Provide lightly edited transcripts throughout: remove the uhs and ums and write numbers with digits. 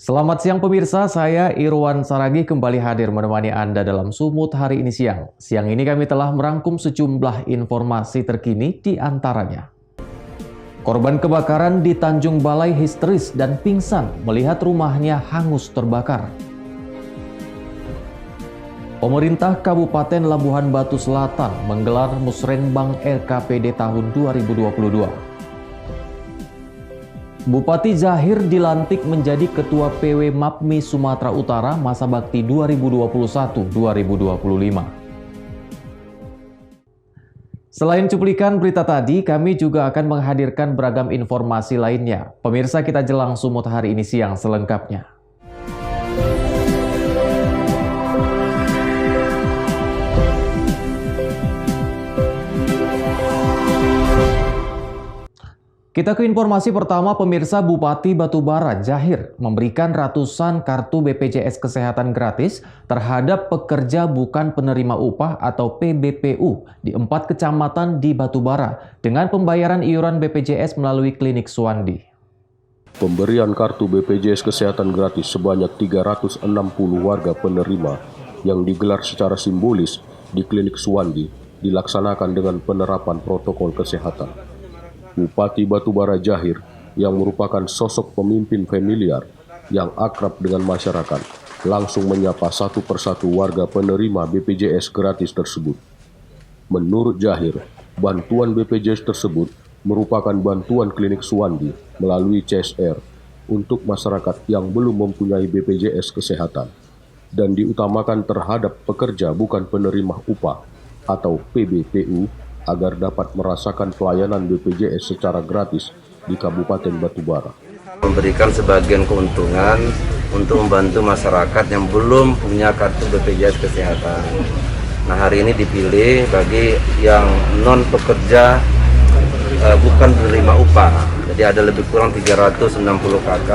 Selamat siang pemirsa, saya Irwan Saragih kembali hadir menemani Anda dalam Sumut hari ini siang. Siang ini kami telah merangkum sejumlah informasi terkini di antaranya. Korban kebakaran di Tanjung Balai histeris dan pingsan melihat rumahnya hangus terbakar. Pemerintah Kabupaten Labuhan Batu Selatan menggelar Musrenbang LKPD tahun 2022. Bupati Zahir dilantik menjadi Ketua PW MAPMI Sumatera Utara masa bakti 2021-2025. Selain cuplikan berita tadi, kami juga akan menghadirkan beragam informasi lainnya. Pemirsa, kita jelang Sumut hari ini siang selengkapnya. Kita ke informasi pertama, pemirsa. Bupati Batubara Zahir memberikan ratusan kartu BPJS Kesehatan gratis terhadap pekerja bukan penerima upah atau PBPU di 4 kecamatan di Batubara dengan pembayaran iuran BPJS melalui klinik Suwandi. Pemberian kartu BPJS Kesehatan gratis sebanyak 360 warga penerima yang digelar secara simbolis di klinik Suwandi dilaksanakan dengan penerapan protokol kesehatan. Bupati Batubara Zahir yang merupakan sosok pemimpin familiar yang akrab dengan masyarakat langsung menyapa satu persatu warga penerima BPJS gratis tersebut. Menurut Zahir, bantuan BPJS tersebut merupakan bantuan klinik Suwandi melalui CSR untuk masyarakat yang belum mempunyai BPJS kesehatan dan diutamakan terhadap pekerja bukan penerima upah atau PBPU agar dapat merasakan pelayanan BPJS secara gratis di Kabupaten Batubara. Memberikan sebagian keuntungan untuk membantu masyarakat yang belum punya kartu BPJS Kesehatan. Nah, hari ini dipilih bagi yang non pekerja bukan penerima upah. Jadi ada lebih kurang 360 KK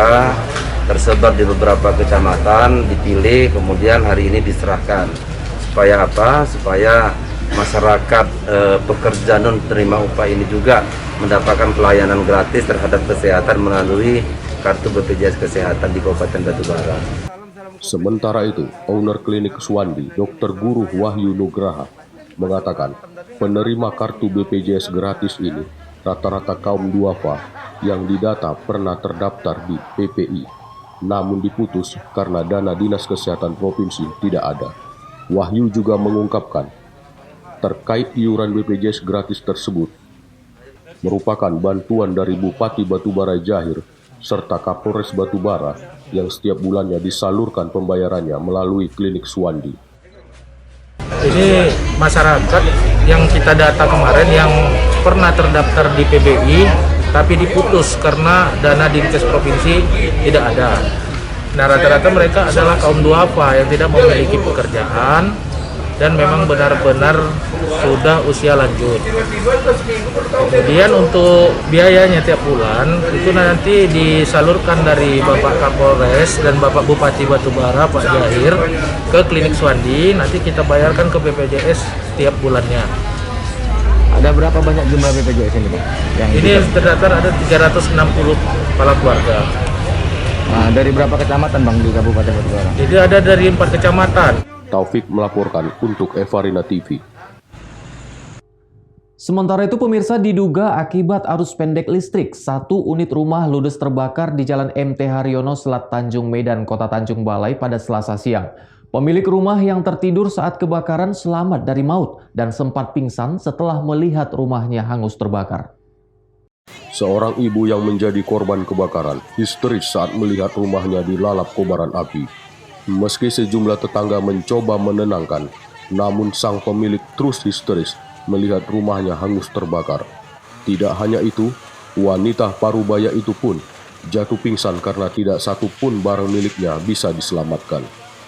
tersebar di beberapa kecamatan, dipilih kemudian hari ini diserahkan. Supaya apa? Supaya masyarakat pekerja non penerima upah ini juga mendapatkan pelayanan gratis terhadap kesehatan melalui kartu BPJS Kesehatan di Kabupaten Batubara. Sementara itu, owner klinik Suwandi, Dr. Guru Wahyu Nugraha, mengatakan penerima kartu BPJS gratis ini rata-rata kaum duafa yang didata pernah terdaftar di PPI, namun diputus karena dana Dinas Kesehatan Provinsi tidak ada. Wahyu juga mengungkapkan terkait iuran BPJS gratis tersebut merupakan bantuan dari Bupati Batubara Zahir serta Kapolres Batubara yang setiap bulannya disalurkan pembayarannya melalui klinik Suwandi. Ini masyarakat yang kita data kemarin yang pernah terdaftar di PBI tapi diputus karena dana Dinkes Provinsi tidak ada. Nah, rata-rata mereka adalah kaum duafa yang tidak memiliki pekerjaan dan memang benar-benar sudah usia lanjut. Kemudian untuk biayanya tiap bulan itu nanti disalurkan dari Bapak Kapolres dan Bapak Bupati Batubara Pak Zahir ke klinik Suwandi, nanti kita bayarkan ke BPJS tiap bulannya. Ada berapa banyak jumlah BPJS ini, Pak? Ini terdaftar ada 360 kepala keluarga. Nah, dari berapa kecamatan, Bang, di Kabupaten Batubara? Jadi ada dari 4 kecamatan. Taufik melaporkan untuk Evarina TV. Sementara itu pemirsa, diduga akibat arus pendek listrik, 1 unit rumah ludes terbakar di Jalan MT Haryono, Selat Tanjung Medan, Kota Tanjung Balai pada Selasa siang. Pemilik rumah yang tertidur saat kebakaran selamat dari maut dan sempat pingsan setelah melihat rumahnya hangus terbakar. Seorang ibu yang menjadi korban kebakaran histeris saat melihat rumahnya dilalap kobaran api. Meski sejumlah tetangga mencoba menenangkan, namun sang pemilik terus histeris melihat rumahnya hangus terbakar. Tidak hanya itu, wanita parubaya itu pun jatuh pingsan karena tidak satu pun barang miliknya bisa diselamatkan.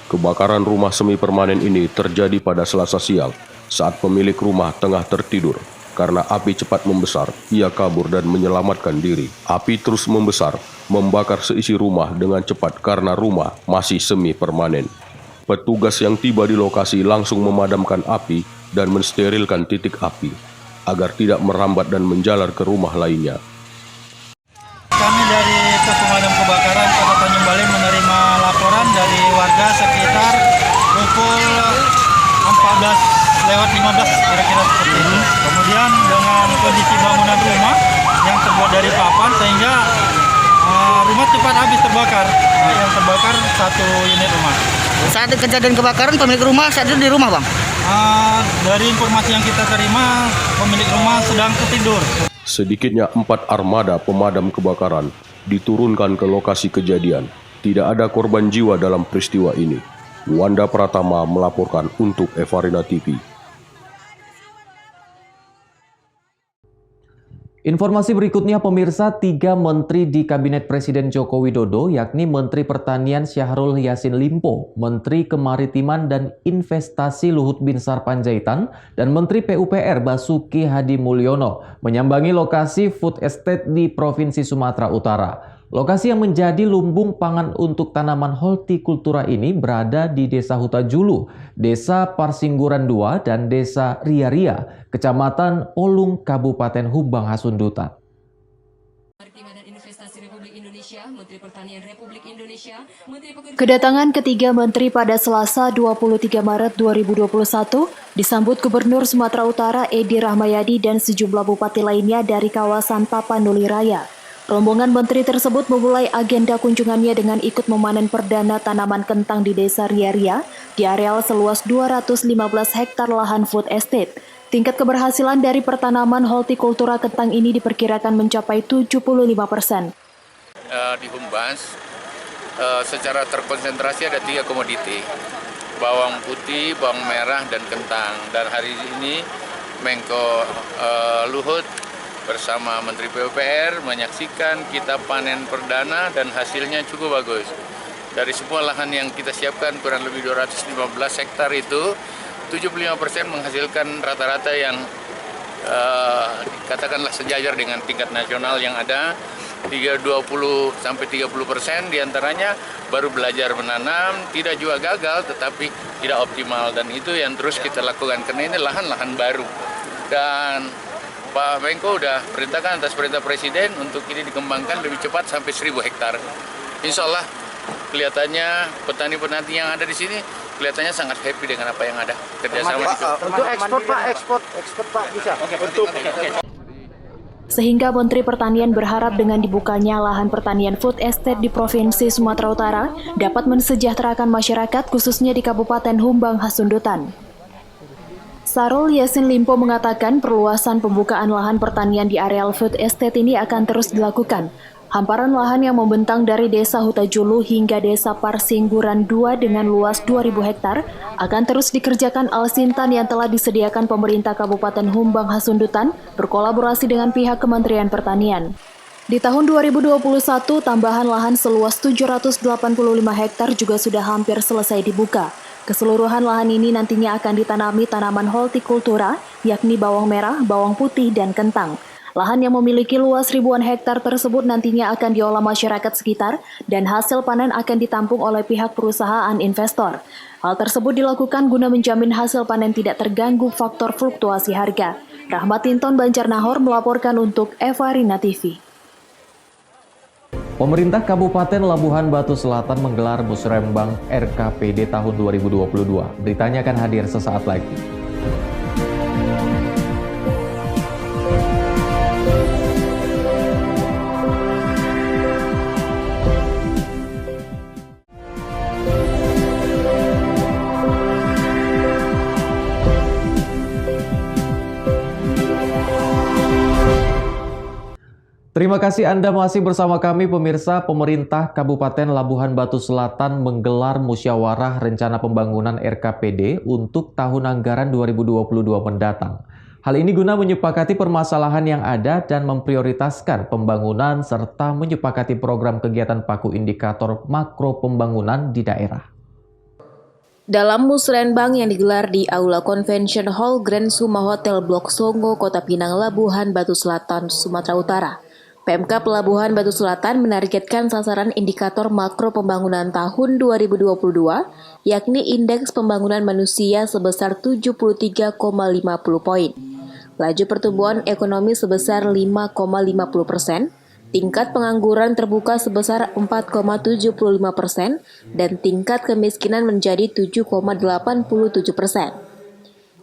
Kebakaran rumah semi permanen ini terjadi pada Selasa siang saat pemilik rumah tengah tertidur. Karena api cepat membesar, ia kabur dan menyelamatkan diri. Api terus membesar, membakar seisi rumah dengan cepat karena rumah masih semi permanen. Petugas yang tiba di lokasi langsung memadamkan api dan mensterilkan titik api agar tidak merambat dan menjalar ke rumah lainnya. Kami dari Pos Pemadam Kebakaran Kota Tanjung kembali menerima laporan dari warga sekitar pukul 14:15 kira-kira seperti itu. Kemudian dengan kondisi bangunan rumah yang terbuat dari papan sehingga rumah cepat habis terbakar. Yang terbakar 1 unit rumah. Saat kejadian kebakaran pemilik rumah saat itu di rumah, Bang? Dari informasi yang kita terima, pemilik rumah sedang tertidur. Sedikitnya 4 armada pemadam kebakaran diturunkan ke lokasi kejadian. Tidak ada korban jiwa dalam peristiwa ini. Wanda Pratama melaporkan untuk Evarina TV. Informasi berikutnya pemirsa, 3 menteri di Kabinet Presiden Joko Widodo yakni Menteri Pertanian Syahrul Yassin Limpo, Menteri Kemaritiman dan Investasi Luhut Binsar Panjaitan, dan Menteri PUPR Basuki Hadi Mulyono menyambangi lokasi food estate di Provinsi Sumatera Utara. Lokasi yang menjadi lumbung pangan untuk tanaman hortikultura ini berada di Desa Hutajulu, Desa Parsingguran II, dan Desa Ria-Ria, Kecamatan Polung, Kabupaten Humbang Hasundutan. Kedatangan ketiga menteri pada Selasa 23 Maret 2021 disambut Gubernur Sumatera Utara Edi Rahmayadi dan sejumlah bupati lainnya dari kawasan Tapanuli Raya. Rombongan menteri tersebut memulai agenda kunjungannya dengan ikut memanen perdana tanaman kentang di Desa Ria-Ria di areal seluas 215 hektar lahan food estate. Tingkat keberhasilan dari pertanaman hortikultura kentang ini diperkirakan mencapai 75%. Di Humbas, secara terkonsentrasi ada 3 komoditi, bawang putih, bawang merah, dan kentang. Dan hari ini Menko Luhut bersama Menteri PUPR menyaksikan kita panen perdana dan hasilnya cukup bagus. Dari semua lahan yang kita siapkan kurang lebih 215 hektar itu, 75% menghasilkan rata-rata yang katakanlah sejajar dengan tingkat nasional yang ada. 20-30% diantaranya baru belajar menanam, tidak juga gagal tetapi tidak optimal, dan itu yang terus kita lakukan karena ini lahan-lahan baru. Dan Pak Menko sudah perintahkan atas perintah Presiden untuk ini dikembangkan lebih cepat sampai 1.000 hektar. Insya Allah kelihatannya petani-petani yang ada di sini kelihatannya sangat happy dengan apa yang ada. Kerjasama untuk ekspor Pak, ekspor Pak bisa. Sehingga Menteri Pertanian berharap dengan dibukanya lahan pertanian food estate di Provinsi Sumatera Utara dapat mensejahterakan masyarakat khususnya di Kabupaten Humbang Hasundutan. Syahrul Yassin Limpo mengatakan perluasan pembukaan lahan pertanian di areal food estate ini akan terus dilakukan. Hamparan lahan yang membentang dari Desa Hutajulu hingga Desa Parsingguran II dengan luas 2.000 hektar akan terus dikerjakan Al-Sintan yang telah disediakan pemerintah Kabupaten Humbang Hasundutan berkolaborasi dengan pihak Kementerian Pertanian. Di tahun 2021, tambahan lahan seluas 785 hektar juga sudah hampir selesai dibuka. Keseluruhan lahan ini nantinya akan ditanami tanaman hortikultura, yakni bawang merah, bawang putih, dan kentang. Lahan yang memiliki luas ribuan hektar tersebut nantinya akan diolah masyarakat sekitar dan hasil panen akan ditampung oleh pihak perusahaan investor. Hal tersebut dilakukan guna menjamin hasil panen tidak terganggu faktor fluktuasi harga. Rahmat Tinton Banjarnahor melaporkan untuk Evarina TV. Pemerintah Kabupaten Labuhan Batu Selatan menggelar Musrembang RKPD tahun 2022. Beritanya akan hadir sesaat lagi. Terima kasih Anda masih bersama kami pemirsa. Pemerintah Kabupaten Labuhan Batu Selatan menggelar musyawarah rencana pembangunan RKPD untuk tahun anggaran 2022 mendatang. Hal ini guna menyepakati permasalahan yang ada dan memprioritaskan pembangunan serta menyepakati program kegiatan paku indikator makro pembangunan di daerah. Dalam musrenbang yang digelar di Aula Convention Hall Grand Suma Hotel Blok Songo, Kota Pinang, Labuhan Batu Selatan, Sumatera Utara, PMK Pelabuhan Batu Selatan menargetkan sasaran indikator makro pembangunan tahun 2022, yakni Indeks Pembangunan Manusia sebesar 73,50 poin, laju pertumbuhan ekonomi sebesar 5,50%, Tingkat pengangguran terbuka sebesar 4,75% dan tingkat kemiskinan menjadi 7,87%.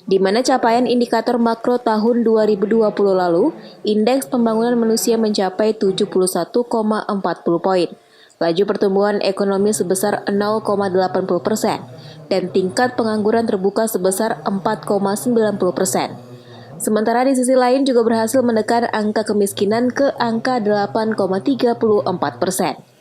Di mana capaian indikator makro tahun 2020 lalu, indeks pembangunan manusia mencapai 71,40 poin. Laju pertumbuhan ekonomi sebesar 0,80% dan tingkat pengangguran terbuka sebesar 4,90%. Sementara di sisi lain juga berhasil menekan angka kemiskinan ke angka 8,34%.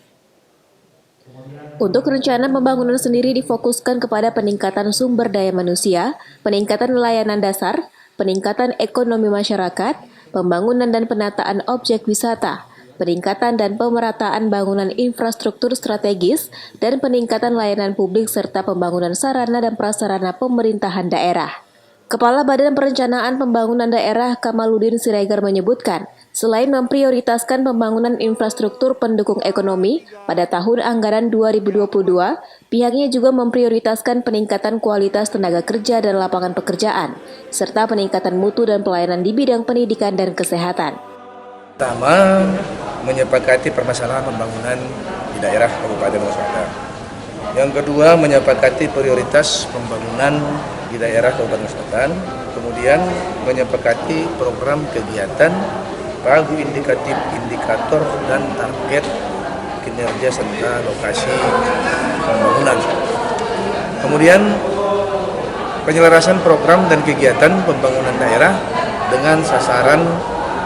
Untuk rencana pembangunan sendiri difokuskan kepada peningkatan sumber daya manusia, peningkatan layanan dasar, peningkatan ekonomi masyarakat, pembangunan dan penataan objek wisata, peningkatan dan pemerataan bangunan infrastruktur strategis, dan peningkatan layanan publik serta pembangunan sarana dan prasarana pemerintahan daerah. Kepala Badan Perencanaan Pembangunan Daerah Kamaludin Siregar menyebutkan, selain memprioritaskan pembangunan infrastruktur pendukung ekonomi, pada tahun anggaran 2022, pihaknya juga memprioritaskan peningkatan kualitas tenaga kerja dan lapangan pekerjaan, serta peningkatan mutu dan pelayanan di bidang pendidikan dan kesehatan. Pertama, menyepakati permasalahan pembangunan di daerah Kabupaten Lombok Selatan. Yang kedua, menyepakati prioritas pembangunan di daerah Kabupaten Selatan. Kemudian menyepakati program kegiatan, pagu indikatif, indikator, dan target kinerja serta lokasi pembangunan. Kemudian penyelarasan program dan kegiatan pembangunan daerah dengan sasaran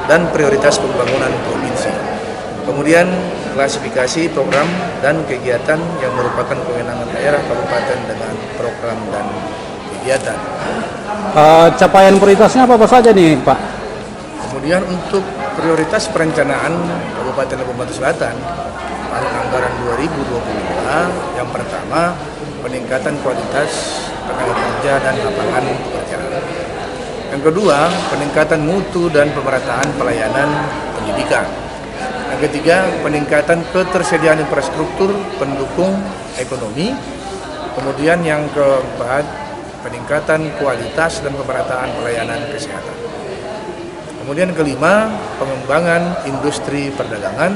dan prioritas pembangunan provinsi. Kemudian klasifikasi program dan kegiatan yang merupakan kewenangan daerah kabupaten dengan program dan kegiatan. Capaian prioritasnya apa saja nih, Pak? Kemudian untuk prioritas perencanaan Kabupaten Lombok Selatan tahun anggaran 2022, yang pertama peningkatan kualitas tenaga kerja dan lapangan pekerjaan. Yang kedua, peningkatan mutu dan pemerataan pelayanan pendidikan. Yang ketiga, peningkatan ketersediaan infrastruktur pendukung ekonomi. Kemudian yang keempat, peningkatan kualitas dan pemerataan pelayanan kesehatan. Kemudian kelima, pengembangan industri perdagangan.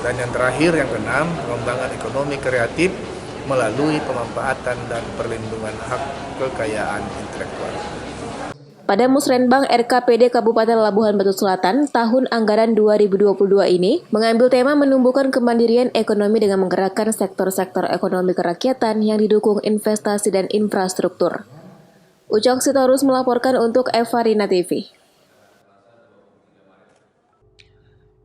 Dan yang terakhir, yang keenam, pengembangan ekonomi kreatif melalui pemanfaatan dan perlindungan hak kekayaan intelektual. Pada Musrenbang RKPD Kabupaten Labuhan Batu Selatan, tahun anggaran 2022 ini mengambil tema menumbuhkan kemandirian ekonomi dengan menggerakkan sektor-sektor ekonomi kerakyatan yang didukung investasi dan infrastruktur. Ucok Sitorus melaporkan untuk Evarina TV.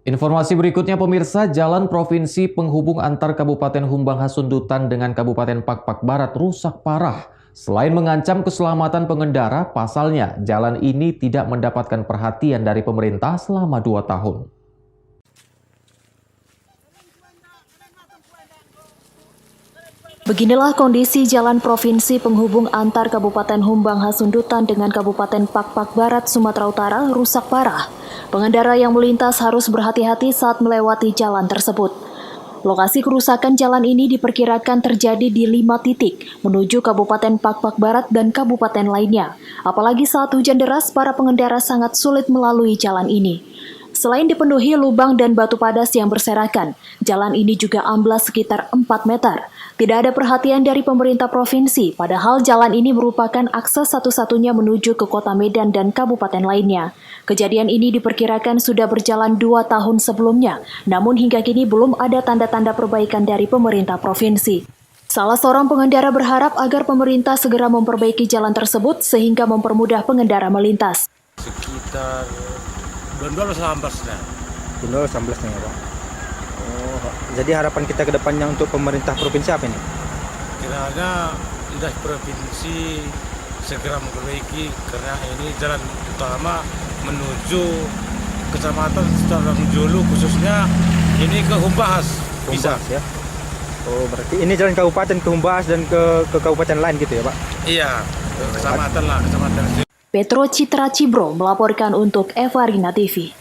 Informasi berikutnya pemirsa, jalan provinsi penghubung antar Kabupaten Humbang Hasundutan dengan Kabupaten Pakpak Barat rusak parah. Selain mengancam keselamatan pengendara, pasalnya jalan ini tidak mendapatkan perhatian dari pemerintah selama 2 tahun. Beginilah kondisi jalan provinsi penghubung antar Kabupaten Humbang Hasundutan dengan Kabupaten Pakpak Barat, Sumatera Utara rusak parah. Pengendara yang melintas harus berhati-hati saat melewati jalan tersebut. Lokasi kerusakan jalan ini diperkirakan terjadi di 5 titik menuju Kabupaten Pakpak Barat dan kabupaten lainnya. Apalagi saat hujan deras, para pengendara sangat sulit melalui jalan ini. Selain dipenuhi lubang dan batu padas yang berserakan, jalan ini juga amblas sekitar 4 meter. Tidak ada perhatian dari pemerintah provinsi, padahal jalan ini merupakan akses satu-satunya menuju ke kota Medan dan kabupaten lainnya. Kejadian ini diperkirakan sudah berjalan 2 tahun sebelumnya, namun hingga kini belum ada tanda-tanda perbaikan dari pemerintah provinsi. Salah seorang pengendara berharap agar pemerintah segera memperbaiki jalan tersebut sehingga mempermudah pengendara melintas. Sekitar 12-11 nya. 12-11 ya, Pak. Oh, jadi harapan kita ke depannya untuk pemerintah provinsi apa ini? Kiranya lidah provinsi segera memperbaiki karena ini jalan utama menuju kecamatan Starang Julu, khususnya ini ke Humbahas bisa ya. Oh, berarti ini jalan kabupaten ke Humbahas dan ke kabupaten lain gitu ya, Pak? Iya, ke kecamatan lah, kecamatan. Petro Citra Cibro melaporkan untuk Evarina TV.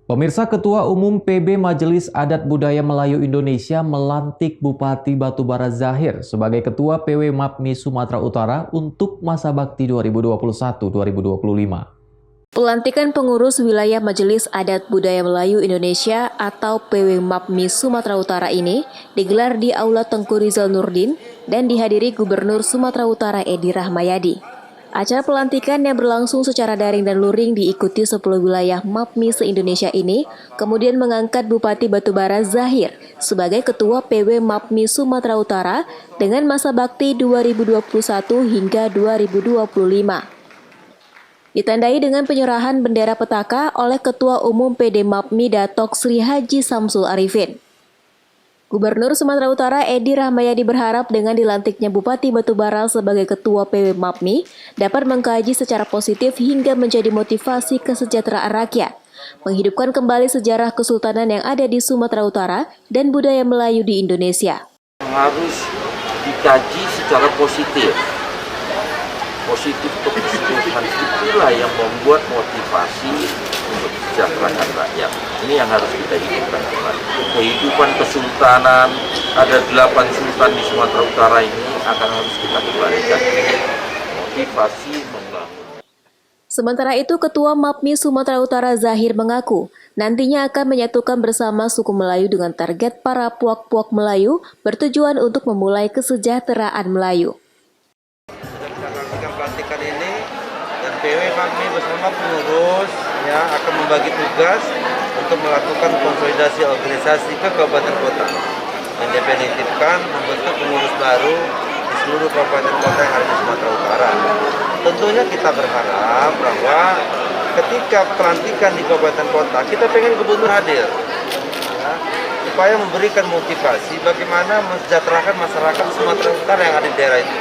Pemirsa, Ketua Umum PB Majelis Adat Budaya Melayu Indonesia melantik Bupati Batubara Zahir sebagai Ketua PW MAPMI Sumatera Utara untuk masa bakti 2021-2025. Pelantikan pengurus wilayah Majelis Adat Budaya Melayu Indonesia atau PW-MAPMI Sumatera Utara ini digelar di Aula Tengku Rizal Nurdin dan dihadiri Gubernur Sumatera Utara Edi Rahmayadi. Acara pelantikan yang berlangsung secara daring dan luring diikuti 10 wilayah MAPMI se-Indonesia ini, kemudian mengangkat Bupati Batubara Zahir sebagai Ketua PW-MAPMI Sumatera Utara dengan masa bakti 2021 hingga 2025. Ditandai dengan penyerahan bendera petaka oleh Ketua Umum PD MAPMI Datok Sri Haji Samsul Arifin. Gubernur Sumatera Utara Edi Rahmayadi berharap dengan dilantiknya Bupati Batubara sebagai Ketua PW MAPMI dapat mengkaji secara positif hingga menjadi motivasi kesejahteraan rakyat, menghidupkan kembali sejarah kesultanan yang ada di Sumatera Utara dan budaya Melayu di Indonesia. Harus dikaji secara positif untuk keseluruhan, itulah yang membuat motivasi untuk kesejahteraan rakyat. Ini yang harus kita hidupkan kembali. Kehidupan kesultanan, ada 8 sultan di Sumatera Utara ini akan harus kita kembalikan. Motivasi membangun. Sementara itu, Ketua MAPMI Sumatera Utara Zahir mengaku nantinya akan menyatukan bersama suku Melayu dengan target para puak-puak Melayu bertujuan untuk memulai kesejahteraan Melayu. Pelantikan ini dan PW MAPMI bersama pengurus akan membagi tugas untuk melakukan konsolidasi organisasi ke kabupaten kota, mendefinitifkan membentuk pengurus baru di seluruh kabupaten kota yang ada di Sumatera Utara. Tentunya kita berharap bahwa ketika pelantikan di kabupaten kota, kita pengen gubernur hadir, supaya memberikan motivasi bagaimana mensejahterakan masyarakat Sumatera Utara yang ada di daerah itu,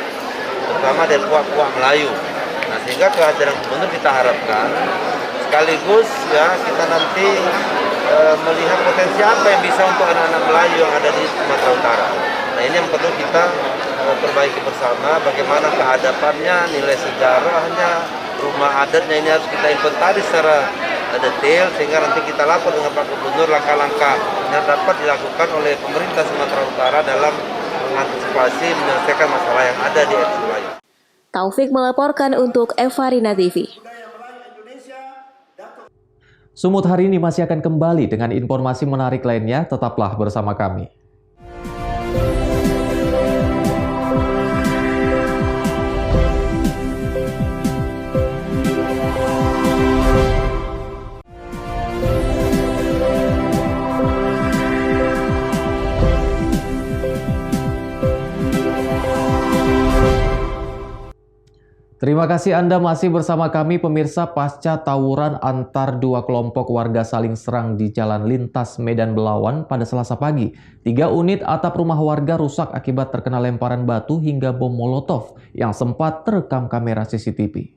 terutama dari puak-puak Melayu. Nah, sehingga kehadiran gubernur kita harapkan sekaligus kita nanti melihat potensi apa yang bisa untuk anak-anak Melayu yang ada di Sumatera Utara. Nah, ini yang perlu kita perbaiki bersama, bagaimana keadapannya, nilai sejarahnya, rumah adatnya ini harus kita inventaris secara detail sehingga nanti kita lapor dengan Pak Gubernur langkah-langkah yang dapat dilakukan oleh pemerintah Sumatera Utara dalam mengantisipasi menyelesaikan masalah yang ada di etnis Melayu. Taufik melaporkan untuk Evarina TV. Sumut hari ini masih akan kembali dengan informasi menarik lainnya, tetaplah bersama kami. Terima kasih Anda masih bersama kami pemirsa. Pasca tawuran antar dua kelompok warga saling serang di Jalan Lintas Medan Belawan pada Selasa pagi. 3 unit atap rumah warga rusak akibat terkena lemparan batu hingga bom molotov yang sempat terekam kamera CCTV.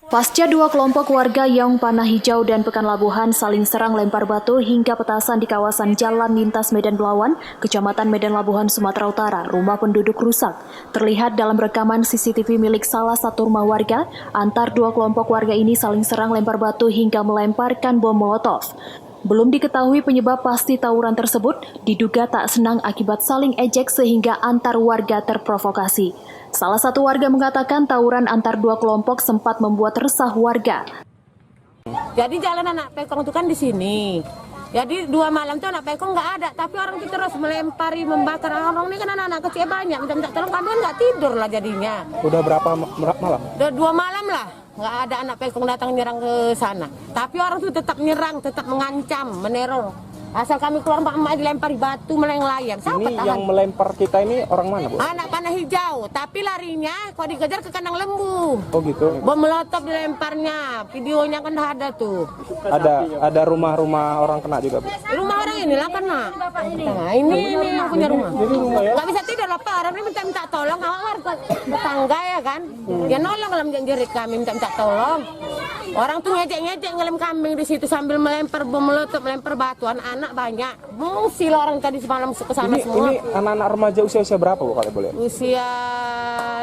Pasca 2 kelompok warga Yong Panah Hijau dan Pekanlabuhan saling serang lempar batu hingga petasan di kawasan Jalan Lintas Medan Belawan, Kecamatan Medan Labuhan, Sumatera Utara, rumah penduduk rusak. Terlihat dalam rekaman CCTV milik salah satu rumah warga, antar 2 kelompok warga ini saling serang lempar batu hingga melemparkan bom molotov. Belum diketahui penyebab pasti tawuran tersebut, diduga tak senang akibat saling ejek sehingga antar warga terprovokasi. Salah satu warga mengatakan tawuran antar 2 kelompok sempat membuat resah warga. Jadi jalan anak pekong itu kan di sini. Jadi 2 malam itu anak pekong nggak ada, tapi orang itu terus melempari, membakar. Orang ini kan anak-anak kecil banyak, minta tolong kami nggak tidur lah jadinya. Udah berapa malam? Udah 2 malam lah, nggak ada anak pekong datang nyerang ke sana. Tapi orang itu tetap nyerang, tetap mengancam, meneror. Asal kami keluar emak dilempari batu melayang-layang. Siapa ini tahan? Yang melempar kita ini orang mana, Bu? Anak panah hijau, tapi larinya kalau dikejar ke kandang lembu. Oh gitu. Bom molotov dilemparnya, videonya kan ada tuh. Ada rumah-rumah orang kena juga, Bu? Rumah orang inilah kena. Nah, ini yang punya rumah. Jadi rumah ya? Gak bisa tidur lah, Pak. Orang ini minta tolong, warga tetangga ya kan. Ya nolong dalam jerit kami minta tolong. Orang tuh ngejek-ngejek ngelem kambing di situ sambil melempar bom molotov, melempar batu. Anak-anak banyak. Mengungsi lah orang tadi semalam ke sana semua. Ini anak-anak remaja usia berapa, Bu, kalau boleh? Usia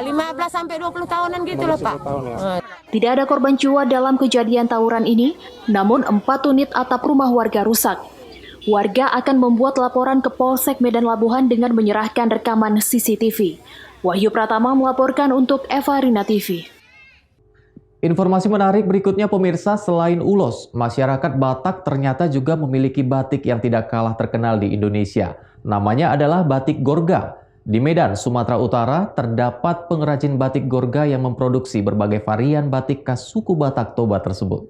15 sampai 20 tahunan gitu loh, Pak. Tahun, ya. Tidak ada korban jiwa dalam kejadian tawuran ini, namun 4 unit atap rumah warga rusak. Warga akan membuat laporan ke Polsek Medan Labuhan dengan menyerahkan rekaman CCTV. Wahyu Pratama melaporkan untuk Evarina TV. Informasi menarik berikutnya pemirsa, selain ulos, masyarakat Batak ternyata juga memiliki batik yang tidak kalah terkenal di Indonesia. Namanya adalah batik Gorga. Di Medan, Sumatera Utara, terdapat pengrajin batik Gorga yang memproduksi berbagai varian batik khas suku Batak Toba tersebut.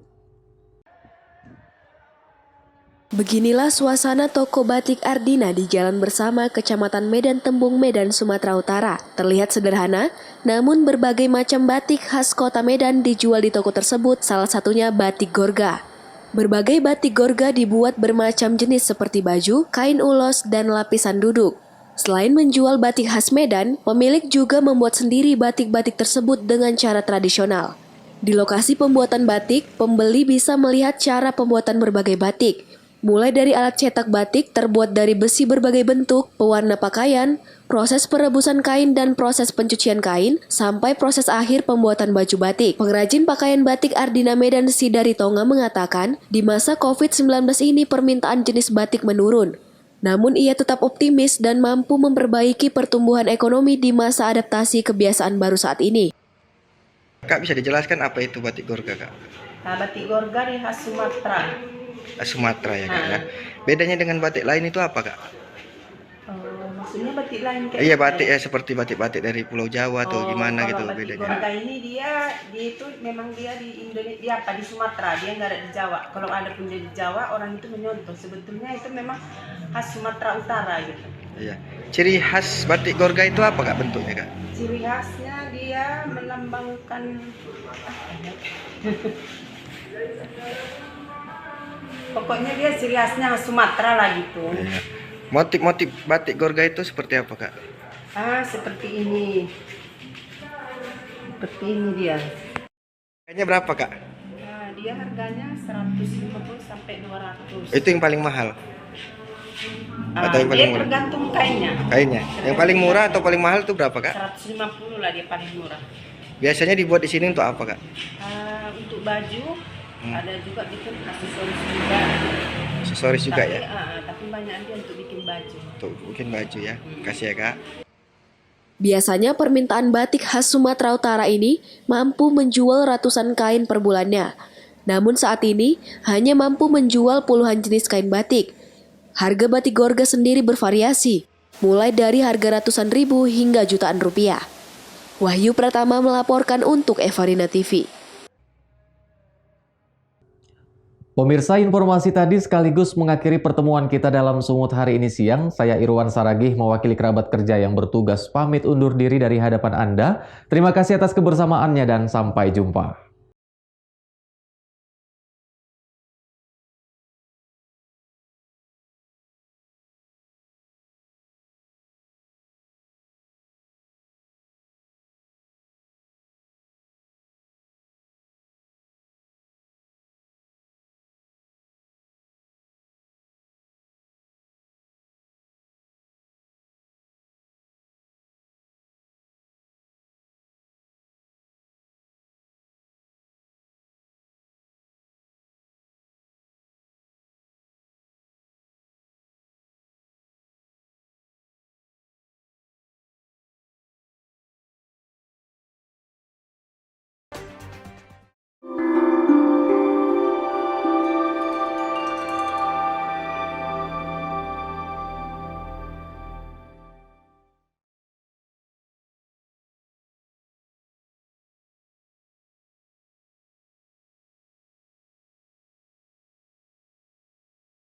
Beginilah suasana toko batik Ardina di Jalan Bersama, Kecamatan Medan Tembung, Medan, Sumatera Utara. Terlihat sederhana, namun berbagai macam batik khas kota Medan dijual di toko tersebut, salah satunya batik Gorga. Berbagai batik Gorga dibuat bermacam jenis seperti baju, kain ulos, dan lapisan duduk. Selain menjual batik khas Medan, pemilik juga membuat sendiri batik-batik tersebut dengan cara tradisional. Di lokasi pembuatan batik, pembeli bisa melihat cara pembuatan berbagai batik. Mulai dari alat cetak batik terbuat dari besi berbagai bentuk, pewarna pakaian, proses perebusan kain dan proses pencucian kain, sampai proses akhir pembuatan baju batik. Pengrajin pakaian batik Ardina Medan Sidari Tonga mengatakan, di masa COVID-19 ini permintaan jenis batik menurun. Namun ia tetap optimis dan mampu memperbaiki pertumbuhan ekonomi di masa adaptasi kebiasaan baru saat ini. Kak, bisa dijelaskan apa itu batik Gorga, Kak? Nah, batik Gorga di khas Sumatera. Sumatera ya, Kak, ya. Bedanya dengan batik lain itu apa, Kak? Maksudnya batik lain kayak Iya, batik ya seperti batik-batik dari Pulau Jawa atau gimana gitu batik bedanya. Gorga ini dia itu memang dia di Indonesia, di Sumatera, dia nggak ada di Jawa. Kalau ada pun di Jawa, orang itu menyontoh. Sebetulnya itu memang khas Sumatera Utara gitu. Iya. Ciri khas batik Gorga itu apa, Kak, bentuknya, Kak? Ciri khasnya dia melambangkan pokoknya dia ciri khasnya khas Sumatera lah gitu. Iya. Motif-motif batik Gorga itu seperti apa, Kak? Seperti ini. Seperti ini dia. Harganya berapa, Kak? Dia harganya 150 sampai 200. Itu yang paling mahal? Atau yang paling Dia murah? tergantung kainnya. Kainnya. Yang paling murah atau paling mahal itu berapa, Kak? 150 lah dia paling murah. Biasanya dibuat di sini untuk apa, Kak? Untuk baju, ada juga bikin aksesoris juga. Aksesoris juga ya? Tapi banyak dia untuk bikin baju. Untuk bikin baju ya. Kasih ya, Kak. Biasanya permintaan batik khas Sumatera Utara ini mampu menjual ratusan kain per bulannya. Namun saat ini hanya mampu menjual puluhan jenis kain batik. Harga batik Gorga sendiri bervariasi, mulai dari harga ratusan ribu hingga jutaan rupiah. Wahyu Pratama melaporkan untuk Evarina TV. Pemirsa, informasi tadi sekaligus mengakhiri pertemuan kita dalam Sumut hari ini siang. Saya Irwan Saragih mewakili kerabat kerja yang bertugas pamit undur diri dari hadapan Anda. Terima kasih atas kebersamaannya dan sampai jumpa.